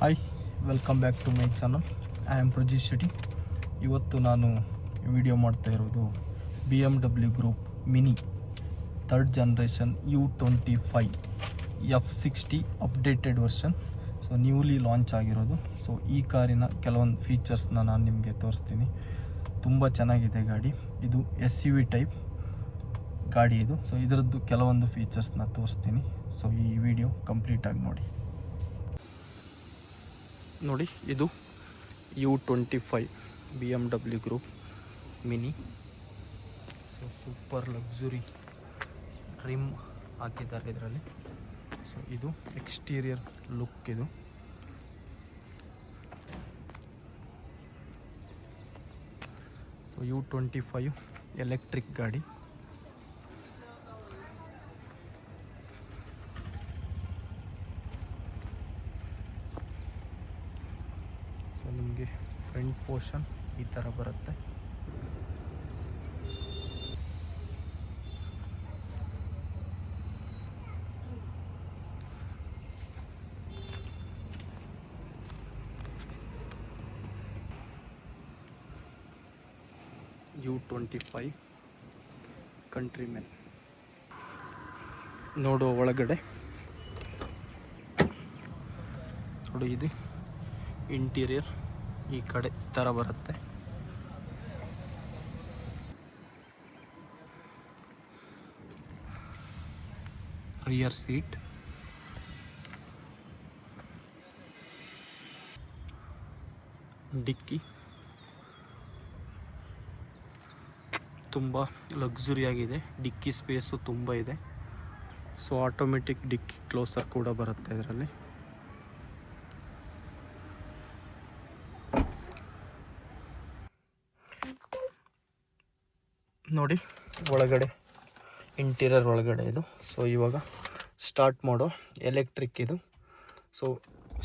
Hi, welcome back to my channel. I am Prajith Shetty. ಇವತ್ತು ನಾನು video ಮಾಡ್ತಾ ಇರೋದು BMW group mini 3rd generation U25 F60 updated version. So newly launch ಆಗಿರೋದು. So ಈ ಕಾರಿನ ಕೆಲವೊಂದು ಫೀಚರ್ಸ್ನ ನಾನು ನಿಮಗೆ ತೋರಿಸ್ತೀನಿ. ತುಂಬ ಚೆನ್ನಾಗಿದೆ ಗಾಡಿ. ಇದು SUV ಟೈಪ್ ಗಾಡಿ ಇದು. ಸೊ ಇದರದ್ದು ಕೆಲವೊಂದು ಫೀಚರ್ಸ್ನ ತೋರಿಸ್ತೀನಿ. ಸೊ ಈ ವಿಡಿಯೋ ಕಂಪ್ಲೀಟಾಗಿ ನೋಡಿ. ಇದು U25 BMW group mini. So super luxury trim ಹಾಕಿದ್ದಾರೆ ಇದರಲ್ಲಿ. ಸೊ ಇದು ಎಕ್ಸ್ಟೀರಿಯರ್ ಲುಕ್. ಇದು ಸೊ U25 ಎಲೆಕ್ಟ್ರಿಕ್ ಗಾಡಿ. ನಿಮಗೆ ಫ್ರಂಟ್ ಪೋರ್ಷನ್ ಈ ಥರ ಬರುತ್ತೆ. U25 ಕಂಟ್ರಿಮೆನ್. ನೋಡುವ ಒಳಗಡೆ ನೋಡಿ, ಇದು ಇಂಟೀರಿಯರ್ ಈ ಕಡೆ ಈ ಥರ ಬರುತ್ತೆ. ರಿಯರ್ ಸೀಟ್, ಡಿಕ್ಕಿ ತುಂಬ ಲಕ್ಸುರಿಯಾಗಿದೆ. ಡಿಕ್ಕಿ ಸ್ಪೇಸು ತುಂಬ ಇದೆ. ಸೊ ಆಟೋಮೆಟಿಕ್ ಡಿಕ್ಕಿ ಕ್ಲೋಸರ್ ಕೂಡ ಬರುತ್ತೆ ಇದರಲ್ಲಿ. ನೋಡಿ ಒಳಗಡೆ ಇಂಟೀರಿಯರ್ ಒಳಗಡೆ ಇದು. ಸೊ ಇವಾಗ ಸ್ಟಾರ್ಟ್ ಮಾಡೋ ಎಲೆಕ್ಟ್ರಿಕ್ ಇದು. ಸೊ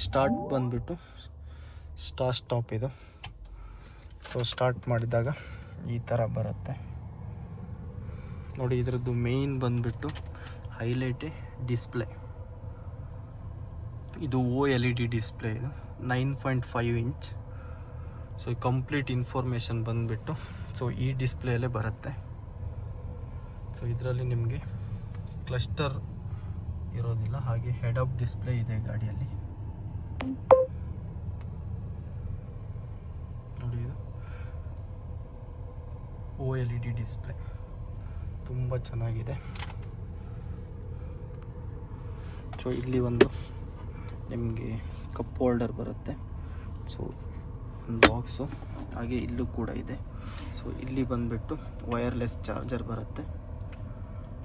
ಸ್ಟಾರ್ಟ್ ಬಂದುಬಿಟ್ಟು ಸ್ಟಾಪ್ ಇದು. ಸೊ ಸ್ಟಾರ್ಟ್ ಮಾಡಿದಾಗ ಈ ಥರ ಬರುತ್ತೆ ನೋಡಿ. ಇದರದ್ದು ಮೇಯ್ನ್ ಬಂದುಬಿಟ್ಟು ಹೈಲೈಟೇ ಡಿಸ್ಪ್ಲೇ. ಇದು OLED ಡಿಸ್ಪ್ಲೇ. ಇದು 9.5 ಇಂಚ್. ಸೊ ಕಂಪ್ಲೀಟ್ ಇನ್ಫಾರ್ಮೇಷನ್ ಬಂದುಬಿಟ್ಟು ಸೊ ಈ ಡಿಸ್ಪ್ಲೇಯಲ್ಲೇ ಬರುತ್ತೆ. ಸೊ ಇದರಲ್ಲಿ ನಿಮಗೆ ಕ್ಲಸ್ಟರ್ ಇರೋದಿಲ್ಲ, ಹಾಗೆ ಹೆಡ್ ಅಪ್ ಡಿಸ್ಪ್ಲೇ ಇದೆ ಗಾಡಿಯಲ್ಲಿ. ನೋಡಿ, ಇದು OLED ಡಿಸ್ಪ್ಲೇ ತುಂಬ ಚೆನ್ನಾಗಿದೆ. ಸೊ ಇಲ್ಲಿ ಒಂದು ನಿಮಗೆ ಕಪ್ ಹೋಲ್ಡರ್ ಬರುತ್ತೆ. ಸೊ ಬಾಕ್ಸು ಹಾಗೆ ಇಲ್ಲೂ ಕೂಡ ಇದೆ. ಸೊ ಇಲ್ಲಿ ಬಂದುಬಿಟ್ಟು ವೈರ್ಲೆಸ್ ಚಾರ್ಜರ್ ಬರುತ್ತೆ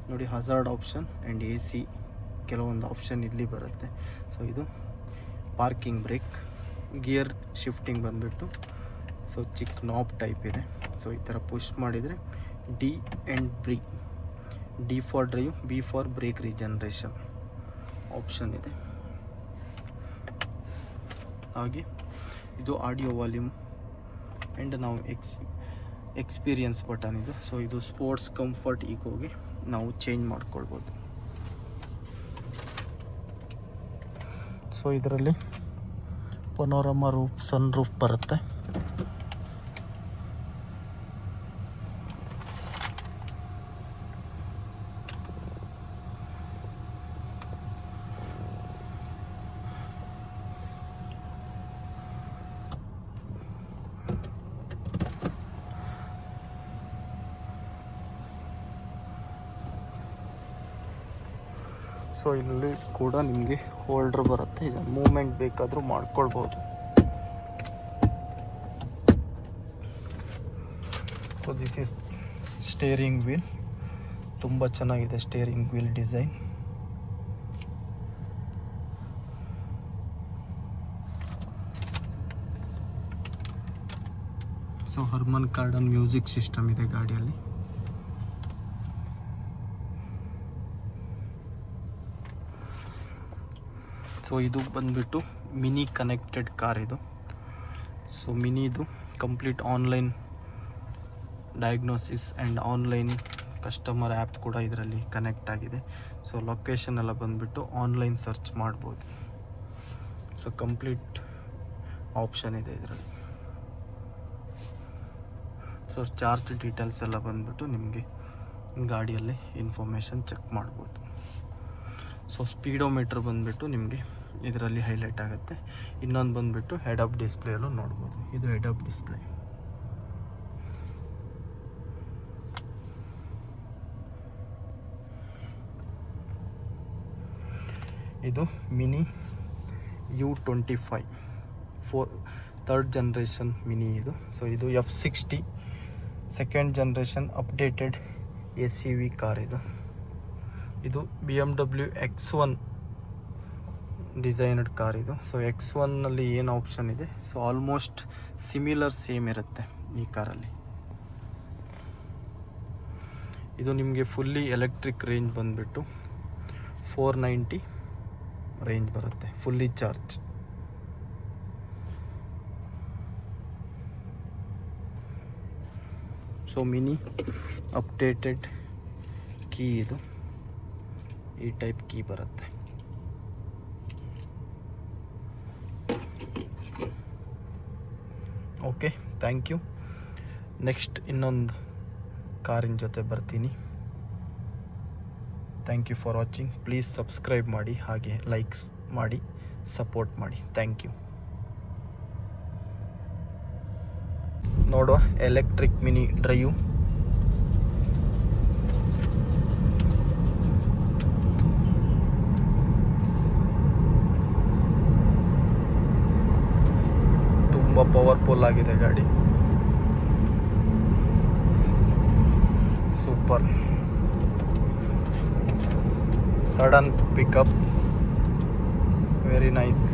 ನೋಡಿ. ಹಜಾರ್ಡ್ ಆಪ್ಷನ್ ಆ್ಯಂಡ್ AC ಕೆಲವೊಂದು ಆಪ್ಷನ್ ಇಲ್ಲಿ ಬರುತ್ತೆ. ಸೊ ಇದು ಪಾರ್ಕಿಂಗ್ ಬ್ರೇಕ್, ಗಿಯರ್ ಶಿಫ್ಟಿಂಗ್ ಬಂದುಬಿಟ್ಟು ಸೊ ಚಿಕ್ಕ ನಾಬ್ ಟೈಪ್ ಇದೆ. ಸೊ ಈ ಥರ ಪುಷ್ ಮಾಡಿದರೆ D and B, D for drive, B for brake regeneration option ಇದೆ. ಹಾಗೆ ಇದು ಆಡಿಯೋ ವಾಲ್ಯೂಮ್ ಆ್ಯಂಡ್ ನಾವು ಎಕ್ಸ್ಪೀರಿಯನ್ಸ್ ಬಟನ್ ಇದು. ಸೊ ಇದು ಸ್ಪೋರ್ಟ್ಸ್, ಕಂಫರ್ಟ್, ಈಗೋಗೆ ನಾವು ಚೇಂಜ್ ಮಾಡ್ಕೊಳ್ಬೋದು. ಸೊ ಇದರಲ್ಲಿ ಪನೋರಮಾ ರೂಫ್, ಸನ್ ರೂಫ್ ಬರುತ್ತೆ. ಸೊ ಇಲ್ಲಿ ಕೂಡ ನಿಮಗೆ ಹೋಲ್ಡರ್ ಬರುತ್ತೆ. ಇದನ್ನು ಮೂವ್ಮೆಂಟ್ ಬೇಕಾದರೂ ಮಾಡ್ಕೊಳ್ಬೋದು. So this is steering wheel. ತುಂಬ ಚೆನ್ನಾಗಿದೆ steering wheel design. So Harman Kardon music system ಇದೆ ಗಾಡಿಯಲ್ಲಿ. ಸೊ ಇದು ಬಂದುಬಿಟ್ಟು ಮಿನಿ ಕನೆಕ್ಟೆಡ್ ಕಾರ್ ಇದು. ಸೊ ಮಿನಿದು complete online diagnosis and online customer app ಕೂಡ ಇದರಲ್ಲಿ ಕನೆಕ್ಟ್ ಆಗಿದೆ. ಸೊ ಲೊಕೇಶನ್ ಎಲ್ಲ ಬಂದುಬಿಟ್ಟು ಆನ್ಲೈನ್ ಸರ್ಚ್ ಮಾಡ್ಬೋದು. ಸೊ ಕಂಪ್ಲೀಟ್ ಆಪ್ಷನ್ ಇದೆ ಇದರಲ್ಲಿ. ಸೊ ಚಾರ್ಜ್ ಡೀಟೇಲ್ಸ್ ಎಲ್ಲ ಬಂದ್ಬಿಟ್ಟು ನಿಮಗೆ ಗಾಡಿಯಲ್ಲಿ ಇನ್ಫಾರ್ಮೇಷನ್ ಚೆಕ್ ಮಾಡ್ಬೋದು. ಸೊ ಸ್ಪೀಡೋಮೀಟ್ರ್ ಬಂದುಬಿಟ್ಟು ನಿಮಗೆ ಇದರಲ್ಲಿ ಹೈಲೈಟ್ ಆಗುತ್ತೆ. ಇನ್ನೊಂದು ಬಂದುಬಿಟ್ಟು ಹೆಡ್ ಅಪ್ ಡಿಸ್ಪ್ಲೇಯಲ್ಲೂ ನೋಡ್ಬೋದು. ಇದು ಹೆಡ್ ಅಪ್ ಡಿಸ್ಪ್ಲೇ. ಇದು mini U25 third generation mini ಇದು. ಸೊ ಇದು F60 second generation updated ACV car ಇದು. ಇದು BMW X1 ಡಿಸೈನಡ್ ಕಾರ್ ಇದು. ಸೊ X1ನಲ್ಲಿ ಏನು ಆಪ್ಷನ್ ಇದೆ, ಸೊ ಆಲ್ಮೋಸ್ಟ್ ಸಿಮಿಲರ್ ಸೇಮ್ ಇರುತ್ತೆ ಈ ಕಾರಲ್ಲಿ. ಇದು ನಿಮಗೆ ಫುಲ್ಲಿ ಎಲೆಕ್ಟ್ರಿಕ್ ರೇಂಜ್ ಬಂದುಬಿಟ್ಟು 490 ರೇಂಜ್ ಬರುತ್ತೆ, fully charge. So mini updated key ಇದು, ಈ ಟೈಪ್ ಕೀ ಬರುತ್ತೆ. Okay, thank you. ನೆಕ್ಸ್ಟ್ ಇನ್ನೊಂದು ಕಾರಿನ ಜೊತೆ ಬರ್ತೀನಿ. Thank you for watching. Please subscribe ಮಾಡಿ, ಹಾಗೆ ಲೈಕ್ಸ್ ಮಾಡಿ, ಸಪೋರ್ಟ್ ಮಾಡಿ. Thank you. ನೋಡುವ ಎಲೆಕ್ಟ್ರಿಕ್ ಮಿನಿ ಡ್ರೈವ್. ತುಂಬ ಪವರ್ಫುಲ್ ಆಗಿದೆ ಗಾಡಿ, super. Sudden pickup, very nice.